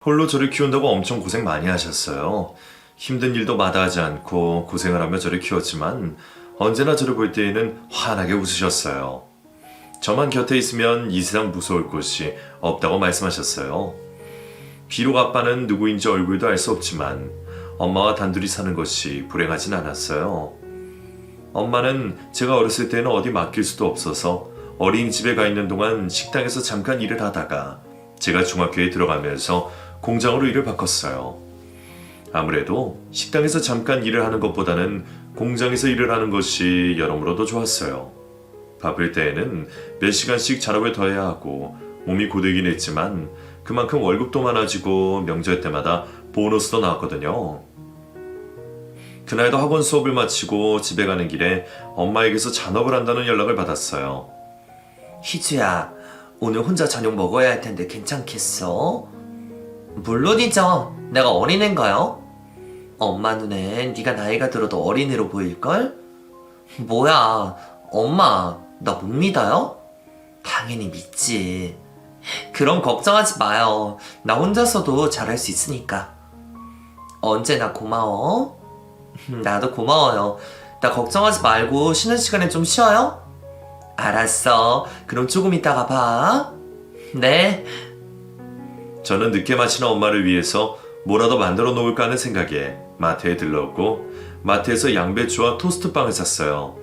홀로 저를 키운다고 엄청 고생 많이 하셨어요. 힘든 일도 마다하지 않고 고생을 하며 저를 키웠지만 언제나 저를 볼 때에는 환하게 웃으셨어요. 저만 곁에 있으면 이 세상 무서울 곳이 없다고 말씀하셨어요. 비록 아빠는 누구인지 얼굴도 알 수 없지만 엄마와 단둘이 사는 것이 불행하진 않았어요. 엄마는 제가 어렸을 때는 어디 맡길 수도 없어서 어린이집에 가 있는 동안 식당에서 잠깐 일을 하다가 제가 중학교에 들어가면서 공장으로 일을 바꿨어요. 아무래도 식당에서 잠깐 일을 하는 것보다는 공장에서 일을 하는 것이 여러모로 더 좋았어요. 바쁠 때에는 몇 시간씩 잔업을 더 해야 하고 몸이 고되긴 했지만 그만큼 월급도 많아지고 명절 때마다 보너스도 나왔거든요. 그날도 학원 수업을 마치고 집에 가는 길에 엄마에게서 잔업을 한다는 연락을 받았어요. 희주야, 오늘 혼자 저녁 먹어야 할 텐데 괜찮겠어? 물론이죠. 내가 어린애인가요? 엄마 눈엔 네가 나이가 들어도 어린애로 보일걸? 뭐야, 엄마, 나 못 믿어요? 당연히 믿지. 그럼 걱정하지 마요. 나 혼자서도 잘할 수 있으니까. 언제나 고마워. 나도 고마워요. 나 걱정하지 말고 쉬는 시간에 좀 쉬어요? 알았어. 그럼 조금 있다가 봐. 네. 저는 늦게 마치는 엄마를 위해서 뭐라도 만들어 놓을까 하는 생각에 마트에 들렀고 마트에서 양배추와 토스트빵을 샀어요.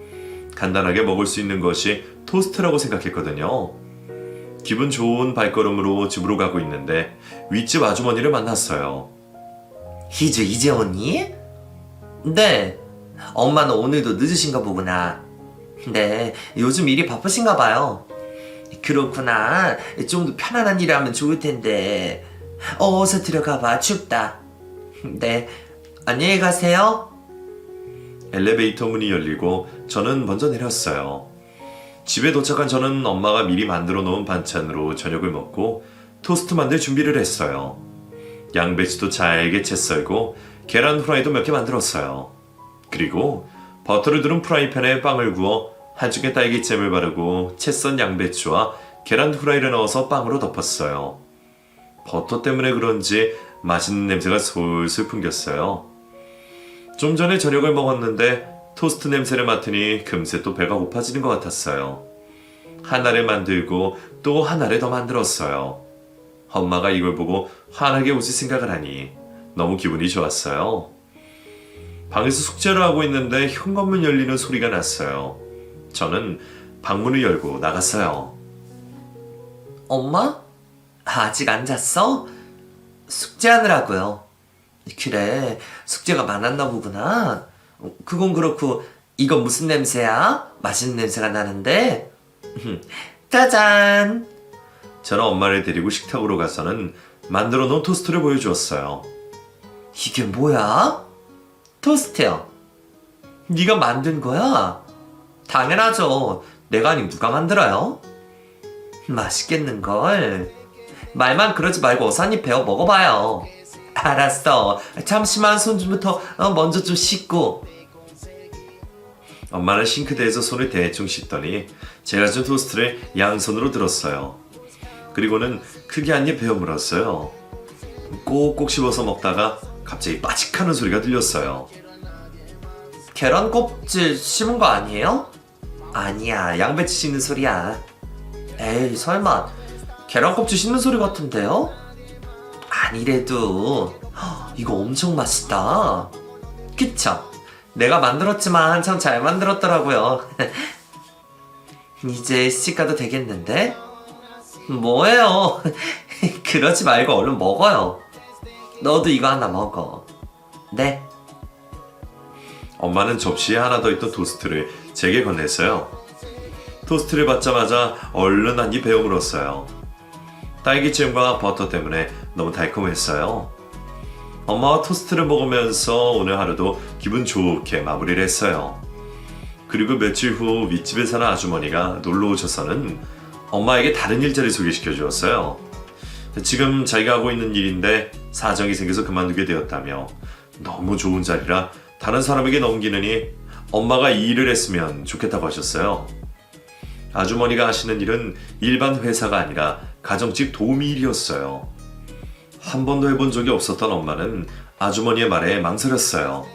간단하게 먹을 수 있는 것이 토스트라고 생각했거든요. 기분 좋은 발걸음으로 집으로 가고 있는데 윗집 아주머니를 만났어요. 희주 이제 오니? 네. 엄마는 오늘도 늦으신가 보구나. 네, 요즘 일이 바쁘신가 봐요. 그렇구나. 좀 더 편안한 일을 하면 좋을 텐데. 어서 들어가봐. 춥다. 네, 안녕히 가세요. 엘리베이터 문이 열리고 저는 먼저 내렸어요. 집에 도착한 저는 엄마가 미리 만들어 놓은 반찬으로 저녁을 먹고 토스트 만들 준비를 했어요. 양배추도 잘게 채 썰고 계란 후라이도 몇 개 만들었어요. 그리고 버터를 두른 프라이팬에 빵을 구워 한쪽에 딸기잼을 바르고 채 썬 양배추와 계란 후라이를 넣어서 빵으로 덮었어요. 버터 때문에 그런지 맛있는 냄새가 솔솔 풍겼어요. 좀 전에 저녁을 먹었는데 토스트 냄새를 맡으니 금세 또 배가 고파지는 것 같았어요. 하나를 만들고 또 하나를 더 만들었어요. 엄마가 이걸 보고 환하게 웃을 생각을 하니 너무 기분이 좋았어요. 방에서 숙제를 하고 있는데 현관문 열리는 소리가 났어요. 저는 방문을 열고 나갔어요. 엄마? 아직 안 잤어? 숙제하느라고요. 그래, 숙제가 많았나 보구나. 그건 그렇고 이건 무슨 냄새야? 맛있는 냄새가 나는데. 짜잔. 저는 엄마를 데리고 식탁으로 가서는 만들어 놓은 토스트를 보여주었어요. 이게 뭐야? 토스트요. 네가 만든 거야? 당연하죠. 내가 아니면 누가 만들어요? 맛있겠는걸. 말만 그러지 말고 어서 한 입 베어 먹어봐요. 알았어. 잠시만 손 좀부터 먼저 좀 씻고. 엄마는 싱크대에서 손을 대충 씻더니 제가 준 토스트를 양손으로 들었어요. 그리고는 크게 한 입 베어 물었어요. 꼭꼭 씹어서 먹다가 갑자기 빠직하는 소리가 들렸어요. 계란 껍질 씹은 거 아니에요? 아니야, 양배추 씹는 소리야. 에이, 설마 계란 껍질 씹는 소리 같은데요? 아니래도 이거 엄청 맛있다. 그쵸? 내가 만들었지만 참 잘 만들었더라고요. 이제 시집 가도 되겠는데? 뭐예요? 그러지 말고 얼른 먹어요. 너도 이거 하나 먹어. 네. 엄마는 접시에 하나 더 있던 토스트를 제게 건넸어요. 토스트를 받자마자 얼른 한 입 베어 물었어요. 딸기잼과 버터 때문에 너무 달콤했어요. 엄마와 토스트를 먹으면서 오늘 하루도 기분 좋게 마무리를 했어요. 그리고 며칠 후 윗집에 사는 아주머니가 놀러 오셔서는 엄마에게 다른 일자리 소개시켜 주었어요. 지금 자기가 하고 있는 일인데 사정이 생겨서 그만두게 되었다며 너무 좋은 자리라 다른 사람에게 넘기느니 엄마가 이 일을 했으면 좋겠다고 하셨어요. 아주머니가 하시는 일은 일반 회사가 아니라 가정집 도우미 일이었어요. 한 번도 해본 적이 없었던 엄마는 아주머니의 말에 망설였어요.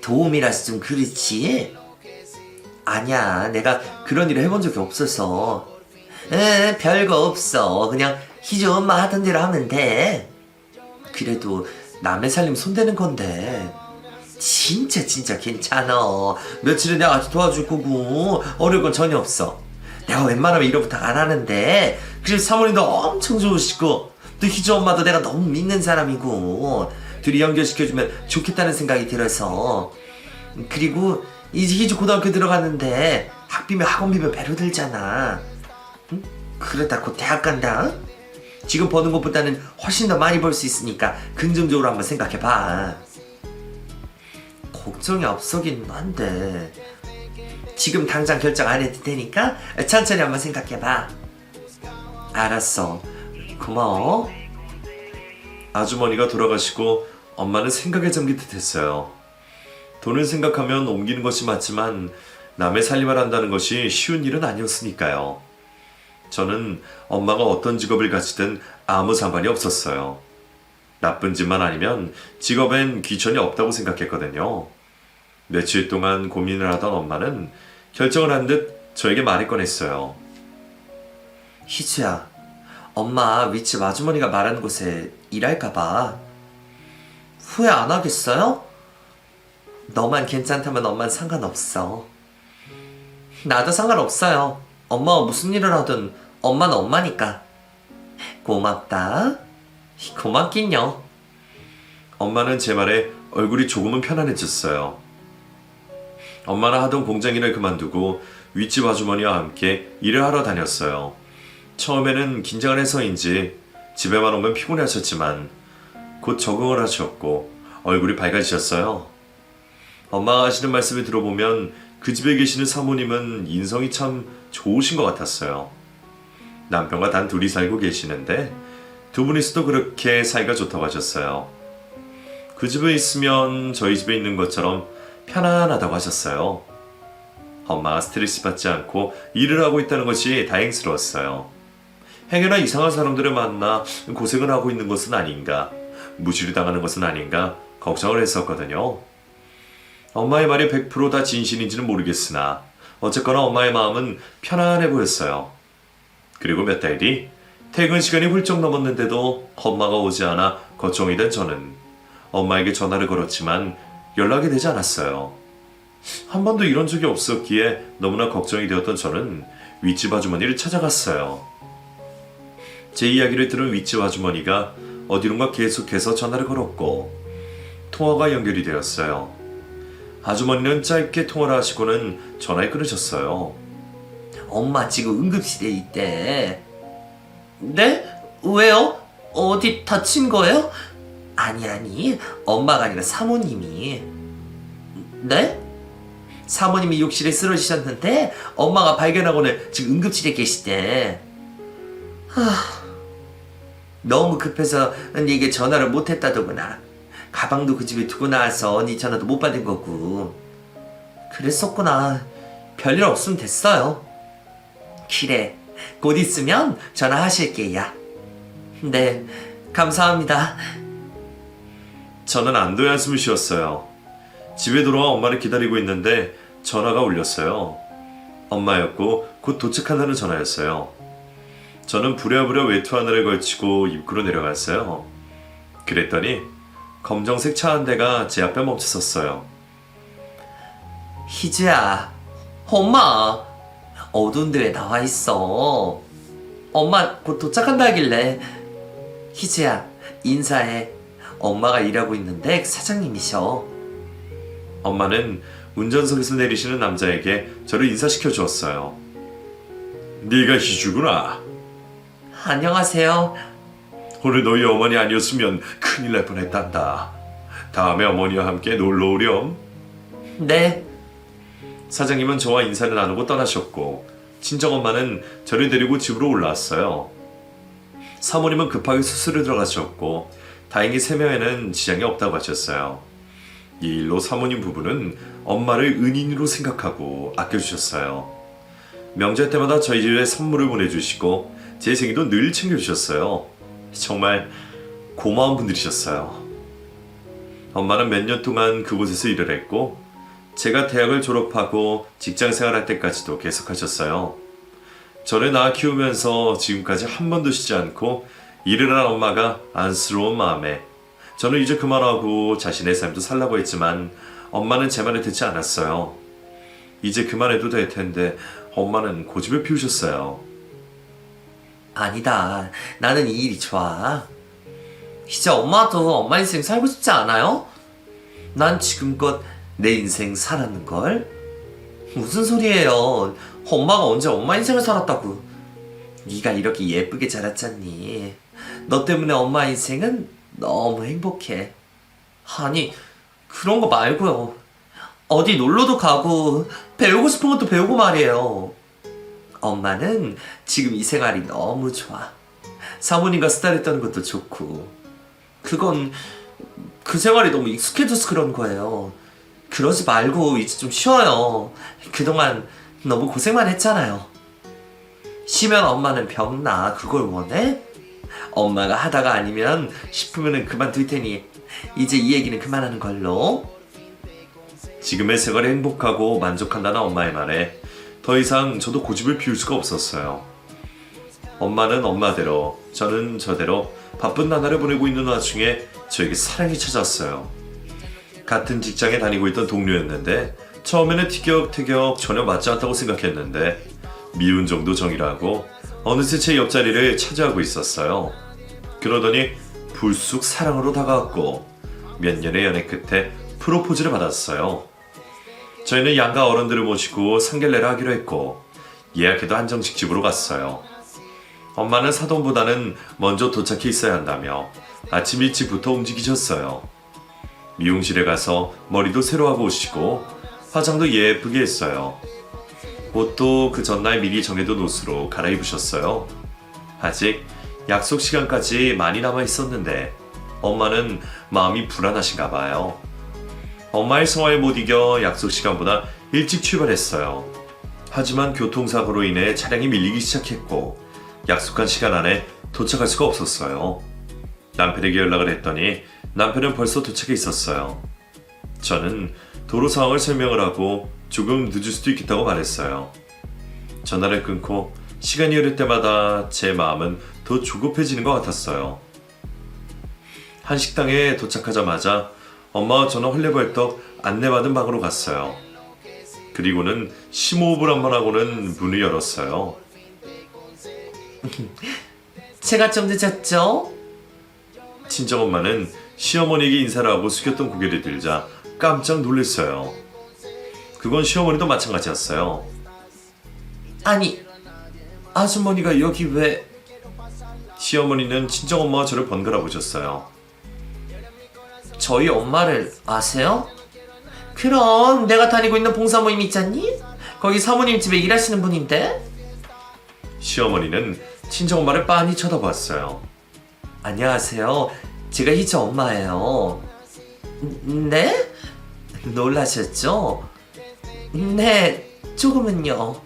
도움이라서 좀 그렇지? 아니야, 내가 그런 일을 해본 적이 없어서. 별거 없어. 그냥 희주 엄마 하던 대로 하면 돼. 그래도 남의 살림 손대는 건데 진짜 괜찮아. 며칠에 내가 아주 도와줄 거고 어려울 건 전혀 없어. 내가 웬만하면 이런 부탁 안 하는데. 그리고 사모님도 엄청 좋으시고 또 희주 엄마도 내가 너무 믿는 사람이고 둘이 연결시켜주면 좋겠다는 생각이 들어서. 그리고 이제 희주 고등학교 들어갔는데 학비면 학원비면 배로 들잖아. 응? 그러다 곧 대학 간다. 지금 버는 것보다는 훨씬 더 많이 벌 수 있으니까 긍정적으로 한번 생각해봐. 걱정이 앞서긴 한데 지금 당장 결정 안 해도 되니까 천천히 한번 생각해봐. 알았어. 고마워. 아주머니가 돌아가시고 엄마는 생각에 잠긴 듯 했어요. 돈을 생각하면 옮기는 것이 맞지만 남의 살림을 한다는 것이 쉬운 일은 아니었으니까요. 저는 엄마가 어떤 직업을 가지든 아무 상관이 없었어요. 나쁜 짓만 아니면 직업엔 귀천이 없다고 생각했거든요. 며칠 동안 고민을 하던 엄마는 결정을 한 듯 저에게 말을 꺼냈어요. 희주야, 엄마 윗집 아주머니가 말하는 곳에 일할까봐. 후회 안 하겠어요? 너만 괜찮다면 엄만 상관없어. 나도 상관없어요. 엄마가 무슨 일을 하든 엄마는 엄마니까. 고맙다. 고맙긴요. 엄마는 제 말에 얼굴이 조금은 편안해졌어요. 엄마는 하던 공장 일을 그만두고 윗집 아주머니와 함께 일을 하러 다녔어요. 처음에는 긴장을 해서인지 집에만 오면 피곤해하셨지만 곧 적응을 하셨고 얼굴이 밝아지셨어요. 엄마가 하시는 말씀을 들어보면 그 집에 계시는 사모님은 인성이 참 좋으신 것 같았어요. 남편과 단 둘이 살고 계시는데 두 분이서도 그렇게 사이가 좋다고 하셨어요. 그 집에 있으면 저희 집에 있는 것처럼 편안하다고 하셨어요. 엄마가 스트레스 받지 않고 일을 하고 있다는 것이 다행스러웠어요. 행여나 이상한 사람들을 만나 고생을 하고 있는 것은 아닌가, 무시를 당하는 것은 아닌가 걱정을 했었거든요. 엄마의 말이 100%다 진실인지는 모르겠으나 어쨌거나 엄마의 마음은 편안해 보였어요. 그리고 몇 달 뒤 퇴근 시간이 훌쩍 넘었는데도 엄마가 오지 않아 걱정이 된 저는 엄마에게 전화를 걸었지만 연락이 되지 않았어요. 한 번도 이런 적이 없었기에 너무나 걱정이 되었던 저는 윗집 아주머니를 찾아갔어요. 제 이야기를 들은 윗집 아주머니가 어디론가 계속해서 전화를 걸었고 통화가 연결이 되었어요. 아주머니는 짧게 통화를 하시고는 전화를 끊으셨어요. 엄마 지금 응급실에 있대. 네? 왜요? 어디 다친 거예요? 아니, 엄마가 아니라 사모님이. 네? 사모님이 욕실에 쓰러지셨는데 엄마가 발견하고는 지금 응급실에 계시대. 너무 급해서 네게 전화를 못했다더구나. 가방도 그 집에 두고 나와서 네 전화도 못 받은 거고. 그랬었구나. 별일 없으면 됐어요. 그래, 곧 있으면 전화하실게요. 네, 감사합니다. 저는 안도의 한숨을 쉬었어요. 집에 돌아와 엄마를 기다리고 있는데 전화가 울렸어요. 엄마였고 곧 도착한다는 전화였어요. 저는 부랴부랴 외투 하나를 걸치고 입구로 내려갔어요. 그랬더니 검정색 차 한 대가 제 앞에 멈춰섰어요. 희주야, 엄마 어두운데 왜 나와 있어? 엄마 곧 도착한다 하길래. 희주야, 인사해. 엄마가 일하고 있는데 사장님이셔. 엄마는 운전석에서 내리시는 남자에게 저를 인사시켜 주었어요. 네가 희주구나. 안녕하세요. 오늘 너희 어머니 아니었으면 큰일 날 뻔했단다. 다음에 어머니와 함께 놀러 오렴. 네. 사장님은 저와 인사를 나누고 떠나셨고 친정엄마는 저를 데리고 집으로 올라왔어요. 사모님은 급하게 수술을 들어가셨고 다행히 세명에는 지장이 없다고 하셨어요. 이 일로 사모님 부부는 엄마를 은인으로 생각하고 아껴주셨어요. 명절 때마다 저희 집에 선물을 보내주시고 제 생일도 늘 챙겨주셨어요. 정말 고마운 분들이셨어요. 엄마는 몇 년 동안 그곳에서 일을 했고 제가 대학을 졸업하고 직장 생활할 때까지도 계속하셨어요. 저를 낳아 키우면서 지금까지 한 번도 쉬지 않고 일을 한 엄마가 안쓰러운 마음에 저는 이제 그만하고 자신의 삶도 살라고 했지만 엄마는 제 말을 듣지 않았어요. 이제 그만해도 될 텐데 엄마는 고집을 피우셨어요. 아니다. 나는 이 일이 좋아. 이제 엄마도 엄마 인생 살고 싶지 않아요? 난 지금껏 내 인생 살았는걸? 무슨 소리예요. 엄마가 언제 엄마 인생을 살았다고. 네가 이렇게 예쁘게 자랐잖니. 너 때문에 엄마 인생은 너무 행복해. 아니, 그런 거 말고요. 어디 놀러도 가고 배우고 싶은 것도 배우고 말이에요. 엄마는 지금 이 생활이 너무 좋아. 사모님과 수다를 떠는 것도 좋고. 그건 그 생활이 너무 익숙해져서 그런 거예요. 그러지 말고 이제 좀 쉬어요. 그동안 너무 고생만 했잖아요. 쉬면 엄마는 병나. 그걸 원해? 엄마가 하다가 아니면 싶으면 그만둘 테니 이제 이 얘기는 그만하는 걸로. 지금의 생활에 행복하고 만족한다는 엄마의 말에 더 이상 저도 고집을 피울 수가 없었어요. 엄마는 엄마대로, 저는 저대로 바쁜 나날을 보내고 있는 와중에 저에게 사랑이 찾았어요. 같은 직장에 다니고 있던 동료였는데 처음에는 티격태격 전혀 맞지 않다고 생각했는데 미운 정도 정이라고 어느새 제 옆자리를 차지하고 있었어요. 그러더니 불쑥 사랑으로 다가왔고 몇 년의 연애 끝에 프로포즈를 받았어요. 저희는 양가 어른들을 모시고 상견례를 하기로 했고 예약해도 한정식 집으로 갔어요. 엄마는 사돈보다는 먼저 도착해 있어야 한다며 아침 일찍부터 움직이셨어요. 미용실에 가서 머리도 새로 하고 오시고 화장도 예쁘게 했어요. 옷도 그 전날 미리 정해둔 옷으로 갈아입으셨어요. 아직 약속 시간까지 많이 남아 있었는데 엄마는 마음이 불안하신가 봐요. 엄마의 성화에 못 이겨 약속 시간보다 일찍 출발했어요. 하지만 교통사고로 인해 차량이 밀리기 시작했고 약속한 시간 안에 도착할 수가 없었어요. 남편에게 연락을 했더니 남편은 벌써 도착해 있었어요. 저는 도로 상황을 설명을 하고 조금 늦을 수도 있겠다고 말했어요. 전화를 끊고 시간이 흐를 때마다 제 마음은 더 조급해지는 것 같았어요. 한 식당에 도착하자마자 엄마와 저는 헐레벌떡 안내받은 방으로 갔어요. 그리고는 심호흡을 한 번 하고는 문을 열었어요. 제가 좀 늦었죠? 친정엄마는 시어머니에게 인사를 하고 숙였던 고개를 들자 깜짝 놀랐어요. 그건 시어머니도 마찬가지였어요. 아니, 아주머니가 여기 왜... 시어머니는 친정엄마와 저를 번갈아 보셨어요. 저희 엄마를 아세요? 그럼 내가 다니고 있는 봉사 모임 있잖니? 거기 사모님 집에 일하시는 분인데? 시어머니는 친정엄마를 빤히 쳐다봤어요. 안녕하세요. 제가 희주 엄마예요. 네? 놀라셨죠? 네, 조금은요.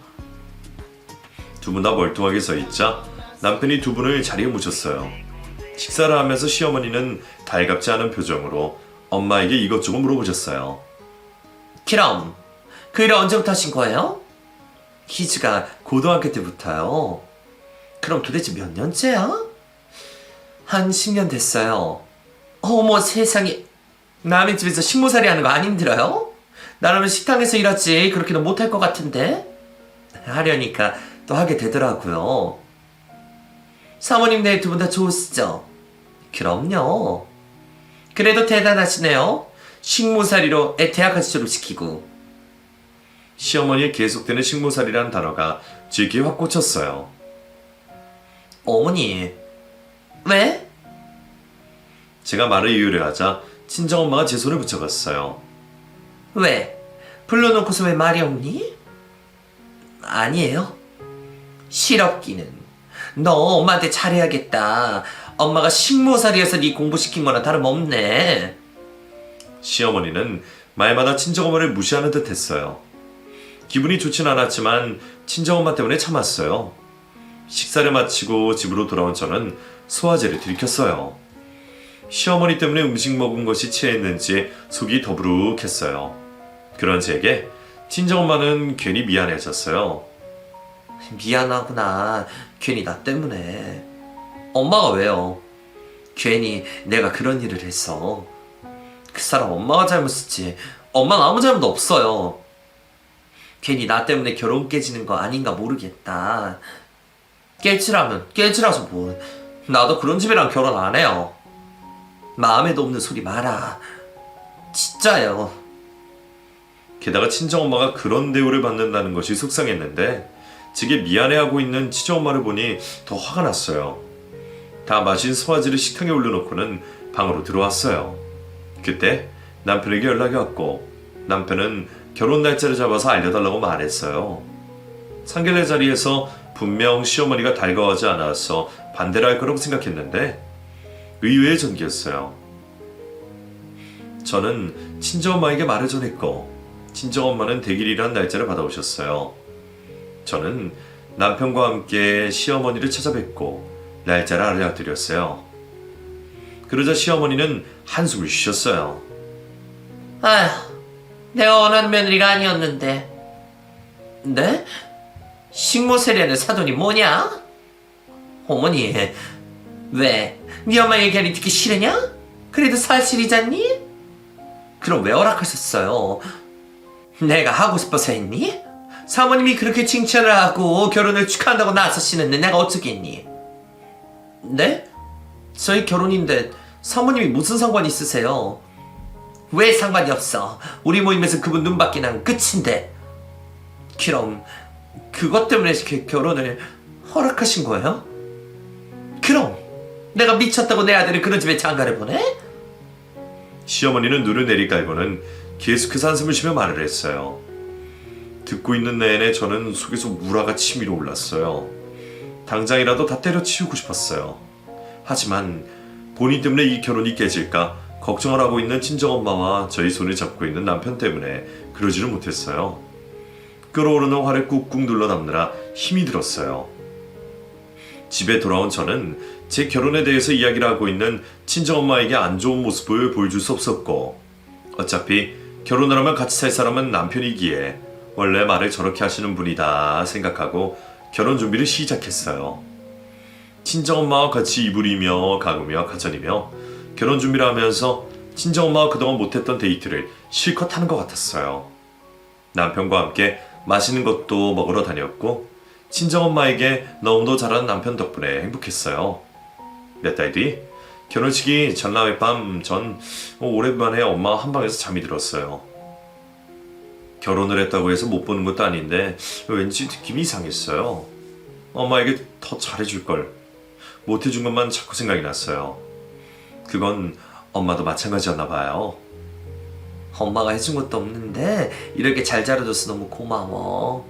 두 분 다 멀뚱하게 서 있자 남편이 두 분을 자리에 모셨어요. 식사를 하면서 시어머니는 달갑지 않은 표정으로 엄마에게 이것저것 물어보셨어요. 그럼 그 일을 언제부터 하신 거예요? 희주가 고등학교 때부터요. 그럼 도대체 몇 년째야? 한 10년 됐어요. 어머 세상에, 남의 집에서 식모살이 하는 거 안 힘들어요? 나라면 식당에서 일하지 그렇게는 못할 것 같은데? 하려니까 또 하게 되더라고요. 사모님 네 두 분 다 좋으시죠? 그럼요. 그래도 대단하시네요. 식모살이로 애 대학까지 졸업시키고. 시어머니의 계속되는 식모살이라는 단어가 제 귀에 확 꽂혔어요. 어머니, 왜? 제가 말을 이유를 하자 친정엄마가 제 손을 붙여갔어요. 왜? 불러놓고서 왜 말이 없니? 아니에요. 실업기는 너 엄마한테 잘해야겠다. 엄마가 식모살이어서 네 공부시킨 거나 다름없네. 시어머니는 말마다 친정엄마를 무시하는 듯 했어요. 기분이 좋진 않았지만 친정엄마 때문에 참았어요. 식사를 마치고 집으로 돌아온 저는 소화제를 들이켰어요. 시어머니 때문에 음식 먹은 것이 체했는지 속이 더부룩했어요. 그런 제게 친정엄마는 괜히 미안해졌어요. 미안하구나. 괜히 나 때문에. 엄마가 왜요? 괜히 내가 그런 일을 했어. 그 사람 엄마가 잘못했지. 엄마는 아무 잘못 없어요. 괜히 나 때문에 결혼 깨지는 거 아닌가 모르겠다. 깨지라면 깨지라서 뭐. 나도 그런 집이랑 결혼 안 해요. 마음에도 없는 소리 마라. 진짜요. 게다가 친정엄마가 그런 대우를 받는다는 것이 속상했는데 제게 미안해하고 있는 친정엄마를 보니 더 화가 났어요. 다 마신 소화지를 식탁에 올려놓고는 방으로 들어왔어요. 그때 남편에게 연락이 왔고 남편은 결혼 날짜를 잡아서 알려달라고 말했어요. 상견례 자리에서 분명 시어머니가 달가워하지 않아서 반대를 할 거라고 생각했는데 의외의 전기였어요. 저는 친정엄마에게 말을 전했고 친정엄마는 대길이란 날짜를 받아오셨어요. 저는 남편과 함께 시어머니를 찾아뵙고 날짜를 알려드렸어요. 그러자 시어머니는 한숨을 쉬셨어요. 아휴, 내가 원하는 며느리가 아니었는데. 네? 식모세례는 사돈이 뭐냐? 어머니, 왜? 네 엄마 얘기하니 듣기 싫으냐? 그래도 사실이잖니? 그럼 왜 허락하셨어요? 내가 하고 싶어서 했니? 사모님이 그렇게 칭찬을 하고 결혼을 축하한다고 나서시는데 내가 어쩌겠니? 네? 저희 결혼인데 사모님이 무슨 상관이 있으세요? 왜 상관이 없어? 우리 모임에서 그분 눈밖에 나면 끝인데. 그럼 그것 때문에 결혼을 허락하신 거예요? 그럼 내가 미쳤다고 내 아들을 그런 집에 장가를 보내? 시어머니는 눈을 내리깔고는 계속해서 한숨을 쉬며 말을 했어요. 듣고 있는 내내 저는 속에서 무라가 치밀어 올랐어요. 당장이라도 다 때려치우고 싶었어요. 하지만 본인 때문에 이 결혼이 깨질까 걱정을 하고 있는 친정엄마와 저희 손을 잡고 있는 남편 때문에 그러지를 못했어요. 끓어오르는 화를 꾹꾹 눌러 담느라 힘이 들었어요. 집에 돌아온 저는 제 결혼에 대해서 이야기를 하고 있는 친정엄마에게 안 좋은 모습을 보여줄 수 없었고 어차피 결혼을 하면 같이 살 사람은 남편이기에 원래 말을 저렇게 하시는 분이다 생각하고 결혼 준비를 시작했어요. 친정엄마와 같이 이불이며 가구며 가전이며 결혼 준비를 하면서 친정엄마와 그동안 못했던 데이트를 실컷 하는 것 같았어요. 남편과 함께 맛있는 것도 먹으러 다녔고 친정엄마에게 너무도 잘하는 남편 덕분에 행복했어요. 몇 달 뒤 결혼식이 전날의 밤 전 오랜만에 엄마 한 방에서 잠이 들었어요. 결혼을 했다고 해서 못 보는 것도 아닌데 왠지 느낌이 이상했어요. 엄마에게 더 잘해줄 걸. 못해준 것만 자꾸 생각이 났어요. 그건 엄마도 마찬가지였나 봐요. 엄마가 해준 것도 없는데 이렇게 잘 자라줘서 너무 고마워.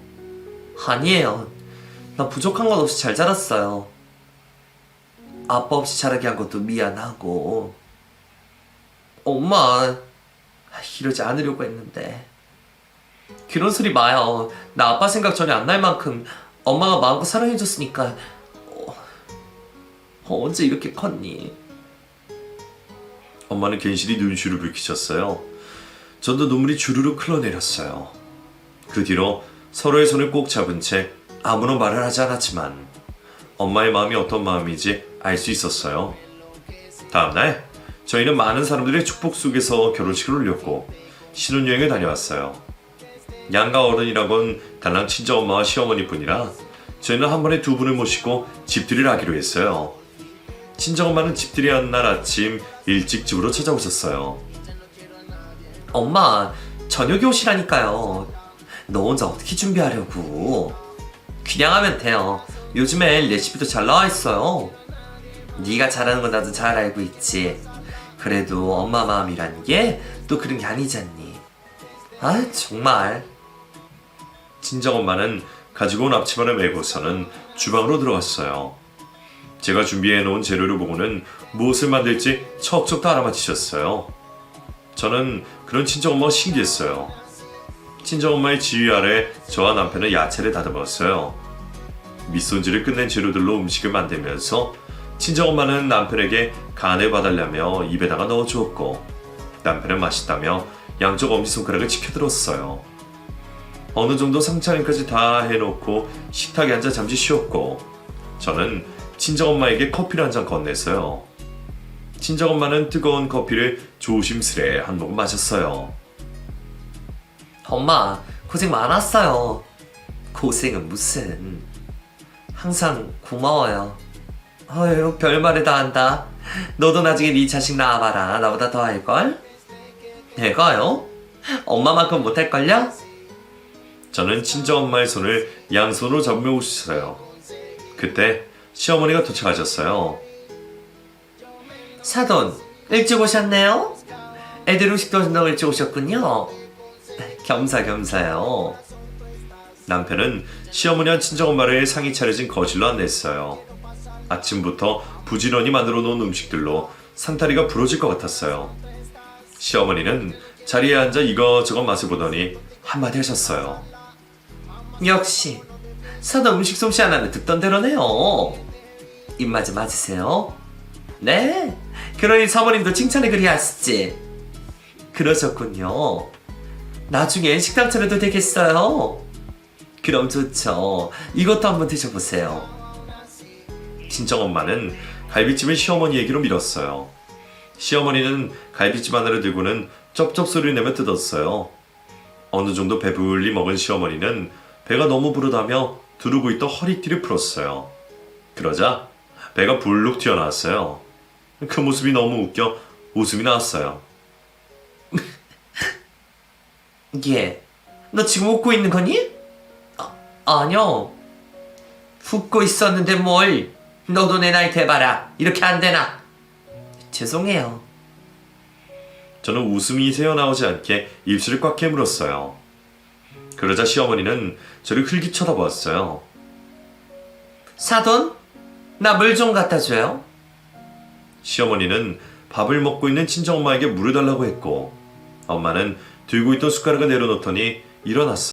아니에요. 나 부족한 것 없이 잘 자랐어요. 아빠 없이 자라게 한 것도 미안하고. 엄마, 이러지 않으려고 했는데. 그런 소리 마요. 나 아빠 생각 전혀 안 날 만큼 엄마가 마음껏 사랑해줬으니까. 언제 이렇게 컸니? 엄마는 괜시리 눈시울을 붉히셨어요. 저도 눈물이 주르륵 흘러내렸어요. 그 뒤로 서로의 손을 꼭 잡은 채 아무런 말을 하지 않았지만 엄마의 마음이 어떤 마음인지 알 수 있었어요. 다음날 저희는 많은 사람들의 축복 속에서 결혼식을 올렸고 신혼여행을 다녀왔어요. 양가 어른이라곤 달랑 친정엄마와 시어머니뿐이라 저희는 한 번에 두 분을 모시고 집들이를 하기로 했어요. 친정엄마는 집들이 한 날 아침 일찍 집으로 찾아오셨어요. 엄마, 저녁에 오시라니까요. 너 혼자 어떻게 준비하려고? 그냥 하면 돼요. 요즘엔 레시피도 잘 나와 있어요. 네가 잘하는 건 나도 잘 알고 있지. 그래도 엄마 마음이라는 게 또 그런 게 아니잖니. 아, 정말. 친정엄마는 가지고 온 앞치마를 메고서는 주방으로 들어갔어요. 제가 준비해놓은 재료를 보고는 무엇을 만들지 척척 다 알아맞히셨어요. 저는 그런 친정엄마가 신기했어요. 친정엄마의 지휘 아래 저와 남편은 야채를 다듬었어요. 밑손질을 끝낸 재료들로 음식을 만들면서 친정엄마는 남편에게 간을 봐달라며 입에다가 넣어주었고 남편은 맛있다며 양쪽 엄지손가락을 치켜들었어요. 어느 정도 상차림까지 다 해놓고 식탁에 앉아 잠시 쉬었고 저는 친정엄마에게 커피를 한 잔 건넸어요. 친정엄마는 뜨거운 커피를 조심스레 한 모금 마셨어요. 엄마, 고생 많았어요. 고생은 무슨. 항상 고마워요. 어휴, 별말을 다 한다. 너도 나중에 네 자식 낳아봐라. 나보다 더 할걸? 내가요? 엄마만큼 못할걸요? 저는 친정엄마의 손을 양손으로 잡으며 웃었어요. 그때 시어머니가 도착하셨어요. 사돈, 일찍 오셨네요? 애들 음식 도와준다고 일찍 오셨군요. 겸사겸사요. 남편은 시어머니와 친정엄마를 상이 차려진 거실로 안냈어요. 아침부터 부지런히 만들어 놓은 음식들로 상다리가 부러질 것 같았어요. 시어머니는 자리에 앉아 이것저것 맛을 보더니 한마디 하셨어요. 역시 사돈 음식 솜씨 하나는 듣던 대로네요. 입맛에 맞으세요? 네, 그러니 사모님도 칭찬을 그리 하시지. 그러셨군요. 나중에 식당 차려도 되겠어요. 그럼 좋죠. 이것도 한번 드셔보세요. 친정엄마는 갈비찜을 시어머니 얘기로 밀었어요. 시어머니는 갈비찜 하나를 들고는 쩝쩝 소리를 내며 뜯었어요. 어느 정도 배불리 먹은 시어머니는 배가 너무 부르다며 두르고 있던 허리띠를 풀었어요. 그러자 배가 불룩 튀어나왔어요. 그 모습이 너무 웃겨 웃음이 나왔어요. 얘, 너 지금 웃고 있는 거니? 아니요. 웃고 있었는데 뭘. 너도 내 나이 대봐라. 이렇게 안 되나? 죄송해요. 저는 웃음이 새어나오지 않게 입술을 꽉 깨물었어요. 그러자 시어머니는 저를 흘깃 쳐다보았어요. 사돈, 나 물 좀 갖다 줘요. 시어머니는 밥을 먹고 있는 친정엄마에게 물을 달라고 했고 엄마는 들고 있던 숟가락을 내려놓더니 일어났어요.